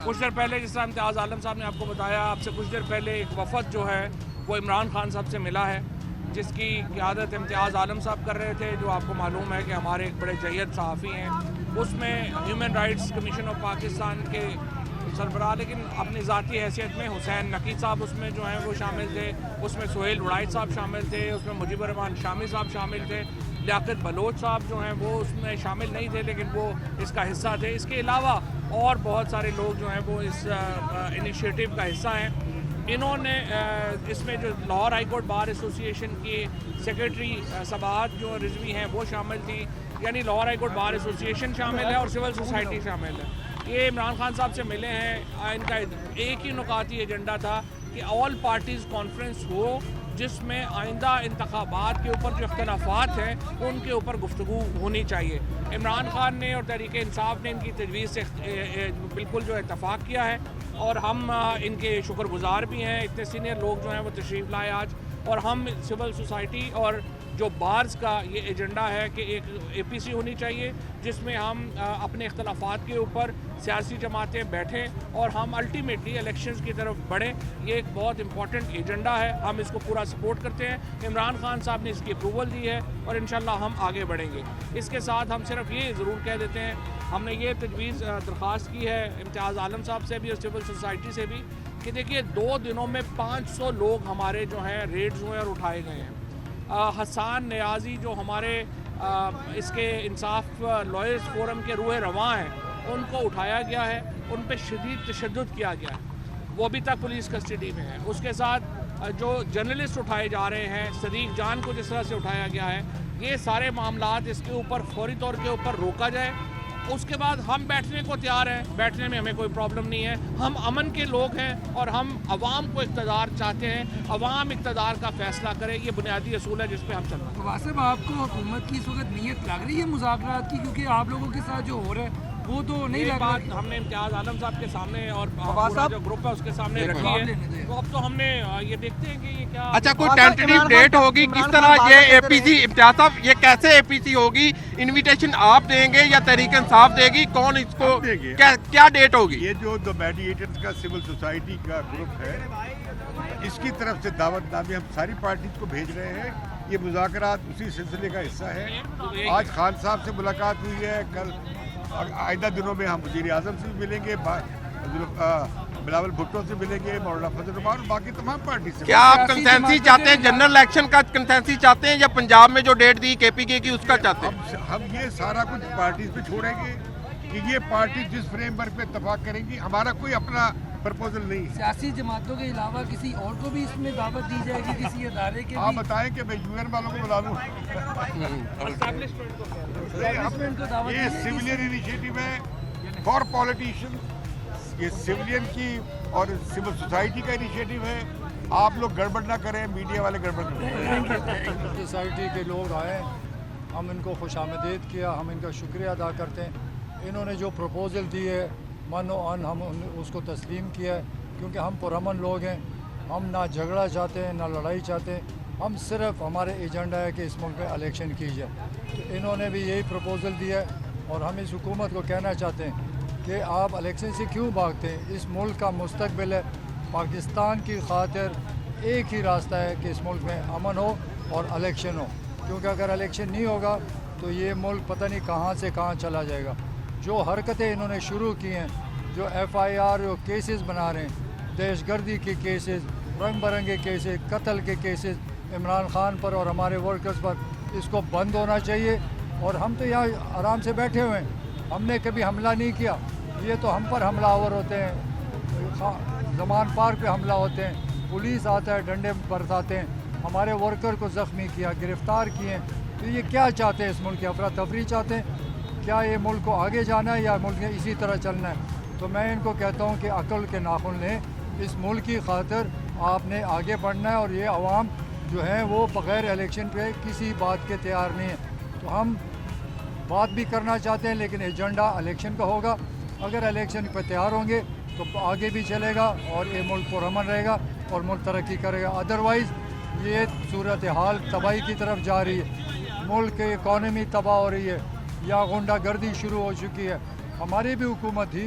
کچھ دیر پہلے جس طرح امتیاز عالم صاحب نے آپ کو بتایا، آپ سے کچھ دیر پہلے ایک وفد جو ہے وہ عمران خان صاحب سے ملا ہے، جس کی قیادت امتیاز عالم صاحب کر رہے تھے، جو آپ کو معلوم ہے کہ ہمارے ایک بڑے جید صحافی ہیں۔ اس میں human rights commission of Pakistan کے سربراہ، لیکن اپنی ذاتی حیثیت میں حسین نقی صاحب اس میں جو ہیں وہ شامل تھے، اس میں سہیل وڑائچ صاحب شامل تھے، اس میں مجیب الرحمان شامی صاحب شامل تھے، لیاقت بلوچ صاحب جو ہیں وہ اس میں شامل نہیں تھے لیکن وہ اس کا حصہ تھے۔ اس کے علاوہ اور بہت سارے لوگ جو ہیں وہ اس انیشیٹو کا حصہ ہیں۔ انہوں نے اس میں جو لاہور ہائی کورٹ بار ایسوسی ایشن کی سیکرٹری سباہت جو رضوی ہیں وہ شامل تھیں، یعنی لاہور ہائی کورٹ بار ایسوسی ایشن شامل ہے اور سول سوسائٹی شامل ہے۔ یہ عمران خان صاحب سے ملے ہیں، ان کا ایک ہی نکاتی ایجنڈا تھا کہ آل پارٹیز کانفرنس ہو، جس میں آئندہ انتخابات کے اوپر جو اختلافات ہیں ان کے اوپر گفتگو ہونی چاہیے۔ عمران خان نے اور تحریک انصاف نے ان کی تجویز سے بالکل جو اتفاق کیا ہے اور ہم ان کے شکر گزار بھی ہیں۔ اتنے سینئر لوگ جو ہیں وہ تشریف لائے آج، اور ہم سول سوسائٹی اور جو بارز کا یہ ایجنڈا ہے کہ ایک اے پی سی ہونی چاہیے جس میں ہم اپنے اختلافات کے اوپر سیاسی جماعتیں بیٹھیں اور ہم الٹیمیٹلی الیکشنز کی طرف بڑھیں۔ یہ ایک بہت امپورٹنٹ ایجنڈا ہے، ہم اس کو پورا سپورٹ کرتے ہیں۔ عمران خان صاحب نے اس کی اپروول دی ہے اور انشاءاللہ ہم آگے بڑھیں گے۔ اس کے ساتھ ہم صرف یہ ضرور کہہ دیتے ہیں، ہم نے یہ تجویز درخواست کی ہے امتیاز عالم صاحب سے بھی اور سول سوسائٹی سے بھی کہ دیکھیے 2 دنوں میں 500 لوگ ہمارے جو ہیں ریڈز ہوئے اور اٹھائے گئے ہیں۔ حسان نیازی جو ہمارے اس کے انصاف لائرز فورم کے روح رواں ہیں، ان کو اٹھایا گیا ہے، ان پہ شدید تشدد کیا گیا ہے، وہ ابھی تک پولیس کسٹڈی میں ہے۔ اس کے ساتھ جو جرنلسٹ اٹھائے جا رہے ہیں، صدیق جان کو جس طرح سے اٹھایا گیا ہے، یہ سارے معاملات اس کے اوپر فوری طور کے اوپر روکا جائے۔ اس کے بعد ہم بیٹھنے کو تیار ہیں، بیٹھنے میں ہمیں کوئی پرابلم نہیں ہے، ہم امن کے لوگ ہیں اور ہم عوام کو اقتدار چاہتے ہیں، عوام اقتدار کا فیصلہ کرے، یہ بنیادی اصول ہے جس پہ ہم چل رہے ہیں۔ واسف، آپ کو حکومت کی اس وقت نیت لگ رہی ہے مذاکرات کی؟ کیونکہ آپ لوگوں کے ساتھ جو ہو رہا ہے وہ تو نہیں لگ رہا۔ بات ہم نے امتیاز عالم صاحب کے سامنے اور پورا جو گروپ ہے اس کے سامنے رکھی ہے، تو اب تو ہم نے یہ دیکھتے ہیں کہ یہ کیا۔ اچھا، کوئی ٹینٹیو ڈیٹ ہوگی کس طرح یہ اے پی سی؟ امتیاز صاحب، یہ کیسے اے پی سی ہوگی؟ انویٹیشن آپ دیں گے یا تحریک انصاف دے گی؟ کون اس کو کیا ڈیٹ ہوگی؟ یہ جو میڈیٹرز کا سول سوسائٹی کا گروپ ہے، اس کی طرف سے دعوت نامے ہم ساری پارٹیز کو بھیج رہے ہیں۔ یہ مذاکرات اسی سلسلے کا حصہ ہے۔ آج خان صاحب سے ملاقات ہوئی ہے، کل آئندہ دنوں میں ہم وزیر اعظم سے بھی ملیں گے، بلاول بھٹو سے ملیں گے، مولانا فضل الرحمان اور باقی تمام پارٹی سے۔ کیا آپ کنسنسی چاہتے ہیں، جنرل الیکشن کا کنسنسی چاہتے ہیں، یا پنجاب میں جو ڈیٹ دی کے پی کے کی اس کا چاہتے ہیں؟ ہم یہ سارا کچھ پارٹیز پہ چھوڑیں گے کہ یہ پارٹی جس فریم ورک پہ اتفاق کریں گی، ہمارا کوئی اپنا پرپوزل نہیں ہے۔ سیاسی جماعتوں کے علاوہ کسی اور کو بھی اس میں دعوت دی جائے گی، کسی ادارے کے؟ آپ بتائیں کہ میں یو این والوں کو بلا لوں؟ یہ سویلین انیشیٹو ہے فار پولیٹیشین، یہ سویلین کی اور سول سوسائٹی کا انیشیٹو ہے۔ آپ لوگ گڑبڑ نہ کریں، میڈیا والے گڑبڑ نہ کریں۔ سوسائٹی کے لوگ آئے، ہم ان کو خوش آمدید کیا، ہم ان کا شکریہ ادا کرتے ہیں۔ انہوں نے جو پروپوزل دی ہے من و ان ہم اس کو تسلیم کیا ہے، کیونکہ ہم پرامن لوگ ہیں، ہم نہ جھگڑا چاہتے ہیں نہ لڑائی چاہتے ہیں، ہم صرف ہمارے ایجنڈا ہے کہ اس ملک میں الیکشن کی جائے۔ تو انہوں نے بھی یہی پروپوزل دیا ہے اور ہم اس حکومت کو کہنا چاہتے ہیں کہ آپ الیکشن سے کیوں بھاگتے ہیں؟ اس ملک کا مستقبل ہے، پاکستان کی خاطر ایک ہی راستہ ہے کہ اس ملک میں امن ہو اور الیکشن ہو، کیونکہ اگر الیکشن نہیں ہوگا تو یہ ملک پتہ نہیں کہاں سے کہاں چلا جائے گا۔ جو حرکتیں انہوں نے شروع کی ہیں، جو ایف آئی آر جو کیسز بنا رہے ہیں، دہشت گردی کے کیسز، رنگ برنگے کیسز، قتل کے کیسز عمران خان پر اور ہمارے ورکرز پر، اس کو بند ہونا چاہیے۔ اور ہم تو یہاں آرام سے بیٹھے ہوئے ہیں، ہم نے کبھی حملہ نہیں کیا، یہ تو ہم پر حملہ آور ہوتے ہیں، زمان پارک پہ حملہ ہوتے ہیں، پولیس آتا ہے، ڈنڈے برساتے ہیں، ہمارے ورکر کو زخمی کیا، گرفتار کیے ہیں۔ تو یہ کیا چاہتے ہیں؟ اس ملک کی افراتفری چاہتے ہیں؟ کیا یہ ملک کو آگے جانا ہے یا ملک میں اسی طرح چلنا ہے؟ تو میں ان کو کہتا ہوں کہ عقل کے ناخن لیں، اس ملک کی خاطر آپ نے آگے بڑھنا ہے، اور یہ عوام جو ہیں وہ بغیر الیکشن پہ کسی بات کے تیار نہیں ہیں۔ تو ہم بات بھی کرنا چاہتے ہیں لیکن ایجنڈا الیکشن کا ہوگا۔ اگر الیکشن پہ تیار ہوں گے تو آگے بھی چلے گا اور یہ ملک پرامن رہے گا اور ملک ترقی کرے گا۔ ادروائز یہ صورتحال تباہی کی طرف جا رہی ہے، ملک کی اکانومی تباہ ہو رہی ہے، یا غنڈہ گردی شروع ہو چکی ہے۔ ہماری بھی حکومت تھی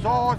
100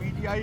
PTI